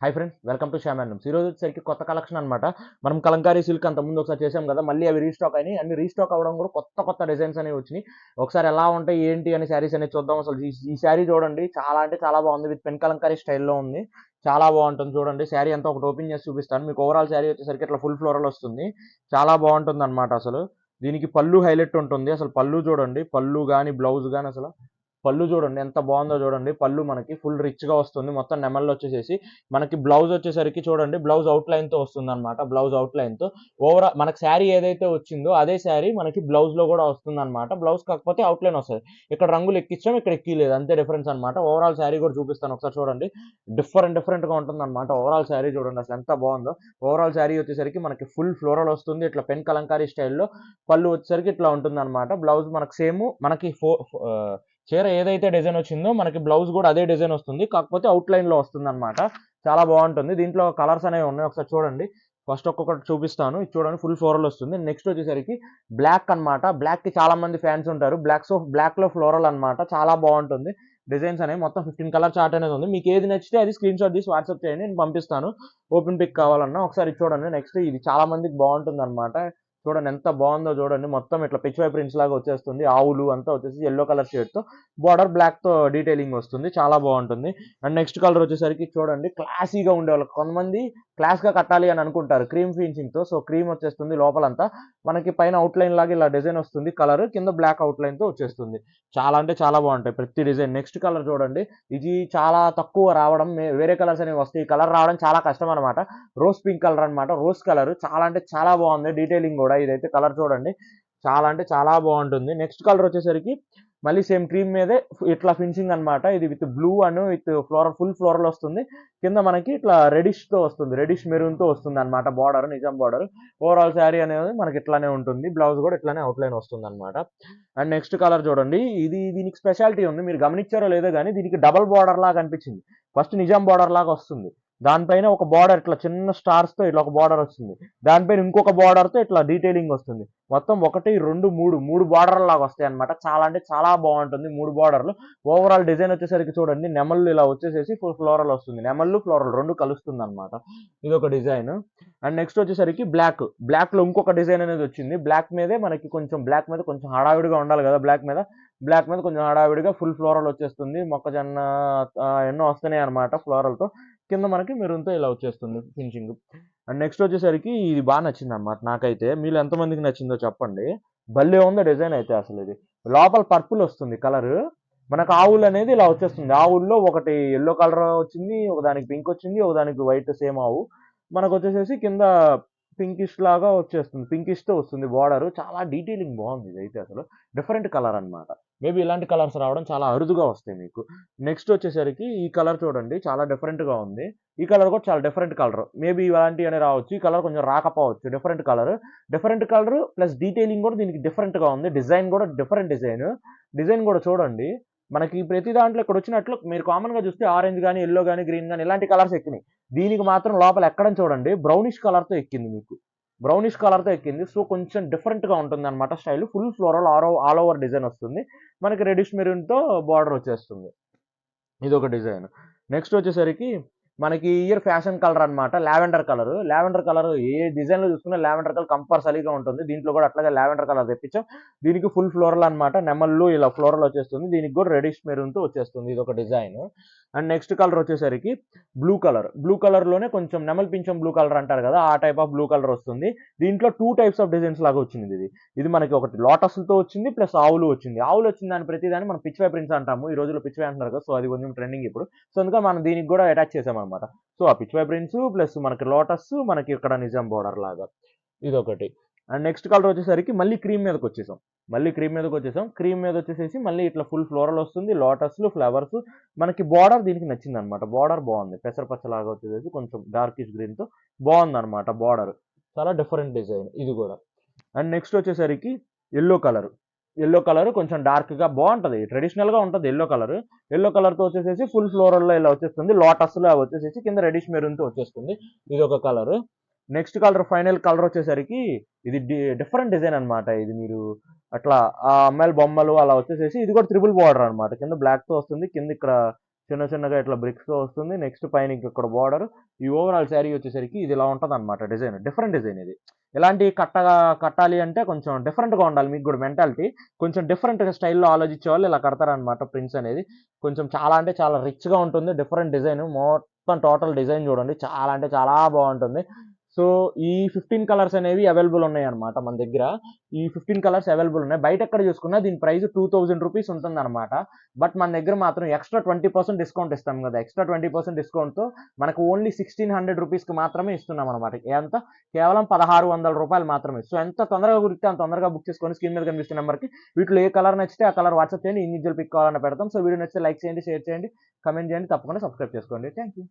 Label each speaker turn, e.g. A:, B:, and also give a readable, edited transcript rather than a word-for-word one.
A: Hi friends, welcome to Shyam handlooms. ఈ రోజు వచ్చేసరికి కొత్త కలెక్షన్ అనమాట. మనం కలంకారీ సిల్క్ అంత ముందు ఒకసారి చేసాం కదా, మళ్ళీ అవి రీస్టాక్ అయినాయి. అన్ని రీస్టాక్ అవ్వడం కూడా కొత్త కొత్త డిజైన్స్ అనేవి వచ్చినాయి. ఒకసారి ఎలా ఉంటాయి ఏంటి అని శారీస్ అనేది చూద్దాం. అసలు ఈ శారీ చూడండి, చాలా అంటే చాలా బాగుంది. విత్ పెన్ కలంకారీ స్టైల్లో ఉంది. చాలా బాగుంటుంది చూడండి. శారీ అంతా ఒకటి ఓపెన్ చేసి చూపిస్తాను మీకు. ఓవరాల్ శారీ వచ్చేసరికి ఇట్లా ఫుల్ ఫ్లోరల్ వస్తుంది. చాలా బాగుంటుంది అనమాట. అసలు దీనికి పళ్ళు హైలైట్ ఉంటుంది. అసలు పళ్ళు చూడండి, పళ్ళు కానీ బ్లౌజ్ కానీ అసలు పళ్ళు చూడండి ఎంత బాగుందో చూడండి. పళ్ళు మనకి ఫుల్ రిచ్ గా వస్తుంది. మొత్తం నెమల్లో వచ్చేసేసి మనకి బ్లౌజ్ వచ్చేసరికి చూడండి, బ్లౌజ్ అవుట్ లైన్ తో వస్తుంది అనమాట. బ్లౌజ్ అవుట్ లైన్ తో ఓవరాల్ మనకి శారీ ఏదైతే వచ్చిందో అదే శారీ మనకి బ్లౌజ్ లో కూడా వస్తుంది అనమాట. బ్లౌజ్ కాకపోతే అవుట్ లైన్ వస్తుంది. ఇక్కడ రంగులు ఎక్కించాం, ఇక్కడ ఎక్కిలేదు, అంతే డిఫరెన్స్ అనమాట. ఓవరాల్ శారీ కూడా చూపిస్తాను ఒకసారి చూడండి. డిఫరెంట్ గా ఉంటుంది అనమాట. ఓవరాల్ శారీ చూడండి అసలు ఎంత బాగుందో. ఓవరాల్ శారీ వచ్చేసరికి మనకి ఫుల్ ఫ్లోరల్ వస్తుంది. ఇట్లా పెన్ కలంకారీ స్టైల్లో పళ్ళు వచ్చేసరికి ఇట్లా ఉంటుంది అనమాట. బ్లౌజ్ మనకి సేమ్ మనకి చీర ఏదైతే డిజైన్ వచ్చిందో మనకి బ్లౌజ్ కూడా అదే డిజైన్ వస్తుంది, కాకపోతే అవుట్ లైన్ లో వస్తుంది అనమాట. చాలా బాగుంటుంది. దీంట్లో కలర్స్ అనేవి ఉన్నాయి, ఒకసారి చూడండి. ఫస్ట్ ఒక్కొక్కటి చూపిస్తాను. ఇది చూడండి, ఫుల్ ఫ్లోరల్ వస్తుంది. నెక్స్ట్ వచ్చేసరికి బ్లాక్ అనమాట. బ్లాక్ కి చాలా మంది ఫ్యాన్స్ ఉంటారు. బ్లాక్ లో ఫ్లోరల్ అనమాట. చాలా బాగుంటుంది. డిజైన్స్ అనేవి మొత్తం 15 కలర్ చార్ట్ అనేది ఉంది. మీకు ఏది నచ్చితే అది స్క్రీన్ షాట్ తీసి వాట్సాప్ చేయండి, నేను పంపిస్తాను. ఓపెన్ పిక్ కావాలన్నా ఒకసారి చూడండి. నెక్స్ట్ ఇది చాలా మందికి బాగుంటుంది అనమాట. చూడండి ఎంత బాగుందో చూడండి. మొత్తం ఇట్లా పిచ్ వై ప్రింట్స్ లాగా వచ్చేస్తుంది. ఆవులు అంతా వచ్చేసి ఎల్లో కలర్ షేడ్ తో బార్డర్ బ్లాక్ తో డీటెయిలింగ్ వస్తుంది. చాలా బాగుంటుంది. అండ్ నెక్స్ట్ కలర్ వచ్చేసరికి చూడండి, క్లాసీగా ఉండేవాళ్ళు కొంతమంది క్లాస్ గా కట్టాలి అని అనుకుంటారు క్రీమ్ ఫినిషింగ్ తో. సో క్రీమ్ వచ్చేస్తుంది లోపలంతా. మనకి పైన అవుట్ లైన్ లాగా ఇలా డిజైన్ వస్తుంది. కలర్ కింద బ్లాక్ అవుట్ లైన్ తో వచ్చేస్తుంది. చాలా అంటే చాలా బాగుంటాయి ప్రతి డిజైన్. నెక్స్ట్ కలర్ చూడండి, ఇది చాలా తక్కువ రావడం, వేరే కలర్స్ అనేవి వస్తాయి. ఈ కలర్ రావడం చాలా కష్టం అనమాట. రోజ్ పింక్ కలర్ అనమాట. రోజ్ కలర్ చాలా అంటే చాలా బాగుంది. డీటెయిలింగ్ కూడా ఇదైతే కలర్ చూడండి, చాలా అంటే చాలా బాగుంటుంది. నెక్స్ట్ కలర్ వచ్చేసరికి మళ్ళీ సేమ్ క్రీమ్ మీదే ఇట్లా ఫినిషింగ్ అనమాట. ఇది with blue and with floral, full floral వస్తుంది. కింద మనకి ఇట్లా రెడిష్ తో వస్తుంది, రెడిష్ మెరూన్ తో వస్తుంది అనమాట. Border Nizam border. Overall sari అనేది మనకి ఇట్లానే ఉంటుంది. బ్లౌజ్ కూడా ఇట్లానే అవుట్ లైన్ వస్తుంది అనమాట. అండ్ నెక్స్ట్ కలర్ చూడండి, దీనికి స్పెషాలిటీ ఉంది. మీరు గమనించారో లేదో కానీ దీనికి డబల్ బార్డర్ లాగా అనిపించింది. ఫస్ట్ నిజాం బార్డర్ లాగా వస్తుంది, దానిపైన ఒక బార్డర్ ఇట్లా చిన్న స్టార్స్ తో ఇట్లా ఒక బార్డర్ వస్తుంది, దానిపైన ఇంకొక బార్డర్ తో ఇట్లా డీటెయిలింగ్ వస్తుంది. మొత్తం 1 2 3 బార్డర్ లాగా వస్తాయి అనమాట. చాలా అంటే చాలా బాగుంటుంది. 3 బార్డర్లు. ఓవరాల్ డిజైన్ వచ్చేసరికి చూడండి, నెమళ్ళు ఇలా వచ్చేసేసి ఫుల్ ఫ్లోరల్ వస్తుంది. నెమళ్ళు ఫ్లోరల్ రెండు కలుస్తుంది అనమాట. ఇది ఒక డిజైన్. అండ్ నెక్స్ట్ వచ్చేసరికి బ్లాక్ లో ఇంకొక డిజైన్ అనేది వచ్చింది. బ్లాక్ మీదే మనకి కొంచెం బ్లాక్ మీద కొంచెం హడావిడిగా ఉండాలి కదా, బ్లాక్ మీద కొంచెం హడావిడిగా ఫుల్ ఫ్లోరల్ వచ్చేస్తుంది. మొక్కజొన్న ఎన్నో వస్తున్నాయి అనమాట ఫ్లోరల్ తో. కింద మనకి మెరూన్తో ఇలా వచ్చేస్తుంది ఫినిషింగ్. అండ్ నెక్స్ట్ వచ్చేసరికి ఇది బాగా నచ్చింది అనమాట నాకైతే. మీరు ఎంతమందికి నచ్చిందో చెప్పండి. భలే ఉంది డిజైన్ అయితే. అసలు ఇది లోపల పర్పుల్ వస్తుంది కలర్. మనకు ఆవులు అనేది ఇలా వచ్చేస్తుంది. ఆవుల్లో ఒకటి ఎల్లో కలర్ వచ్చింది, ఒకదానికి పింక్ వచ్చింది, ఒకదానికి వైట్ సేమ్ ఆవు. మనకు వచ్చేసేసి కింద పింకిష్ లాగా వచ్చేస్తుంది. పింకిష్ తో వస్తుంది బార్డర్. చాలా డీటెయిలింగ్ బాగుంది ఇదైతే. అసలు డిఫరెంట్ కలర్ అనమాట. మేబీ ఇలాంటి కలర్స్ రావడం చాలా అరుదుగా వస్తాయి మీకు. నెక్స్ట్ వచ్చేసరికి ఈ కలర్ చూడండి, చాలా డిఫరెంట్ గా ఉంది. ఈ కలర్ కూడా చాలా డిఫరెంట్ కలర్. మేబీ ఇలాంటివి అని రావచ్చు. ఈ కలర్ కొంచెం రాకపోవచ్చు. డిఫరెంట్ కలర్ ప్లస్ డీటెయిలింగ్ కూడా దీనికి డిఫరెంట్ గా ఉంది. డిజైన్ కూడా డిఫరెంట్ డిజైన్ కూడా చూడండి. మనకి ప్రతి దాంట్లో ఇక్కడ వచ్చినట్లు మీరు కామన్ గా చూస్తే ఆరెంజ్ కానీ, ఎల్లో కానీ, గ్రీన్ కానీ ఇలాంటి కలర్స్ ఎక్కినాయి. దీనికి మాత్రం లోపల ఎక్కడని చూడండి, బ్రౌనిష్ కలర్ తో ఎక్కింది మీకు. బ్రౌనిష్ కలర్ తో ఎక్కింది. సో కొంచెం డిఫరెంట్ గా ఉంటుంది అనమాట style. Full floral all over design వస్తుంది. మనకి రెడిష్ మెరూన్ తో బార్డర్ వచ్చేస్తుంది. ఇది ఒక డిజైన్. నెక్స్ట్ వచ్చేసరికి మనకి ఇయర్ ఫ్యాషన్ కలర్ అనమాట. లావెండర్ కలర్ ఏ డిజైన్ లో చూసుకున్నా లావెండర్ కలర్ కంపల్సరీగా ఉంటుంది. దీంట్లో కూడా అట్లాగే లావెండర్ కలర్ తెప్పించాం. దీనికి ఫుల్ ఫ్లోరల్ అనమాట. నెమళ్ళు ఇలా ఫ్లోరల్ వచ్చేస్తుంది. దీనికి కూడా రెడిష్ మెరూన్ తో వచ్చేస్తుంది. ఇది ఒక డిజైన్. అండ్ నెక్స్ట్ కలర్ వచ్చేసరికి బ్లూ కలర్ లోనే కొంచెం నెమల్ పింఛం బ్లూ కలర్ అంటారు కదా, ఆ టైప్ ఆఫ్ బ్లూ కలర్ వస్తుంది. దీంట్లో 2 టైప్స్ ఆఫ్ డిజైన్స్ లాగా వచ్చింది. ఇది మనకి ఒకటి లోటస్ తో వచ్చింది, ప్లస్ ఆవులు వచ్చింది. ఆవులు వచ్చిన దాని ప్రతి దాన్ని మనం పిచ్ వై ప్రింట్స్ అంటాము. ఈ రోజుల్లో పిచ్ వై అంటున్నారు కదా, సో అది కొంచెం ట్రెండింగ్ ఇప్పుడు. సో అందుకని మనం దీనికి కూడా అటాచ్ చేసామన్నమాట. సో ఆ పిచ్ వై ప్రింట్స్ ప్లస్ మనకి లోటస్, మనకి ఇక్కడ నిజాం బోర్డర్ లాగా ఇదొకటి. అండ్ నెక్స్ట్ కలర్ వచ్చేసరికి మళ్ళీ క్రీమ్ మీదకి వచ్చేసాం. క్రీమ్ మీద వచ్చేసేసి మళ్ళీ ఇట్లా ఫుల్ ఫ్లోరల్ వస్తుంది. లోటస్లు, ఫ్లవర్స్. మనకి బార్డర్ దీనికి నచ్చింది అనమాట. బార్డర్ బాగుంది. పెసరపచ్చ లాగా వచ్చేసేసి కొంచెం డార్కిష్ గ్రీన్ తో బాగుంది అనమాట బార్డర్. చాలా డిఫరెంట్ డిజైన్ ఇది కూడా. అండ్ నెక్స్ట్ వచ్చేసరికి ఎల్లో కలర్ కొంచెం డార్క్ గా బాగుంటది. ట్రెడిషనల్ గా ఉంటది ఎల్లో కలర్ తో వచ్చేసేసి ఫుల్ ఫ్లోరల్ లో ఇలా వచ్చేస్తుంది. లోటస్ లో వచ్చేసేసి కింద రెడిష్ మెరూన్ తో వచ్చేస్తుంది. ఇది ఒక colour. Next colour final colour వచ్చేసరికి ఇది డిఫరెంట్ డిజైన్ అనమాట. ఇది మీరు అట్లా ఆ అమ్మాయిల బొమ్మలు అలా వచ్చేసేసి ఇది కూడా త్రిబుల్ బార్డర్ అనమాట. కింద బ్లాక్ తో వస్తుంది, కింద ఇక్కడ చిన్న చిన్నగా ఇట్లా బ్రిక్స్తో వస్తుంది. నెక్స్ట్ పైన ఇక్కడ బార్డర్. ఈ ఓవరాల్ శారీ వచ్చేసరికి ఇది ఇలా ఉంటుంది అనమాట. డిజైన్ డిఫరెంట్ డిజైన్ ఇది. ఇలాంటి కట్టాలి అంటే కొంచెం డిఫరెంట్గా ఉండాలి మీకు కూడా మెంటాలిటీ. కొంచెం డిఫరెంట్ స్టైల్లో ఆలోచించే వాళ్ళు ఇలా కడతారనమాట ప్రింట్స్ అనేది. కొంచెం చాలా అంటే చాలా రిచ్గా ఉంటుంది. డిఫరెంట్ డిజైన్ మొత్తం టోటల్ డిజైన్ చూడండి, చాలా అంటే చాలా బాగుంటుంది. సో ఈ 15 కలర్స్ అనేవి అవైలబుల్ ఉన్నాయి అనమాట మన దగ్గర. ఈ 15 కలర్స్ అవైలబుల్ ఉన్నాయి. బయట ఎక్కడ చూసుకున్నా దీని ప్రైస్ 2000 రూపీస్ ఉంటుంది అనమాట. బట్ మన దగ్గర మాత్రం ఎక్స్ట్రా 20% డిస్కౌంట్ ఇస్తాం కదా. ఎక్స్ట్రా 20% డిస్కౌంట్తో మనకు ఓన్లీ 1600 రూపీస్కి మాత్రమే ఇస్తున్నాం అనమాట. ఎంత? కేవలం 1600 రూపాయలు మాత్రమే. సో ఎంత తొందరగా కుదిరితే అంత తొందరగా బుక్ చేసుకొని స్క్రీన్ మీద కనిపిస్తున్న నెంబర్కి వీటిలో ఏ కలర్ నచ్చితే ఆ కలర్ వాట్సాప్ చేయండి. ఇండివిజువల్ పిక్ కావాలన్నా పెడతాం. సో వీడియో నచ్చితే లైక్ చేయండి, షేర్ చేయండి, కమెంట్ చేయండి, తప్పకుండా సబ్స్క్రైబ్ చేసుకోండి. Thank you.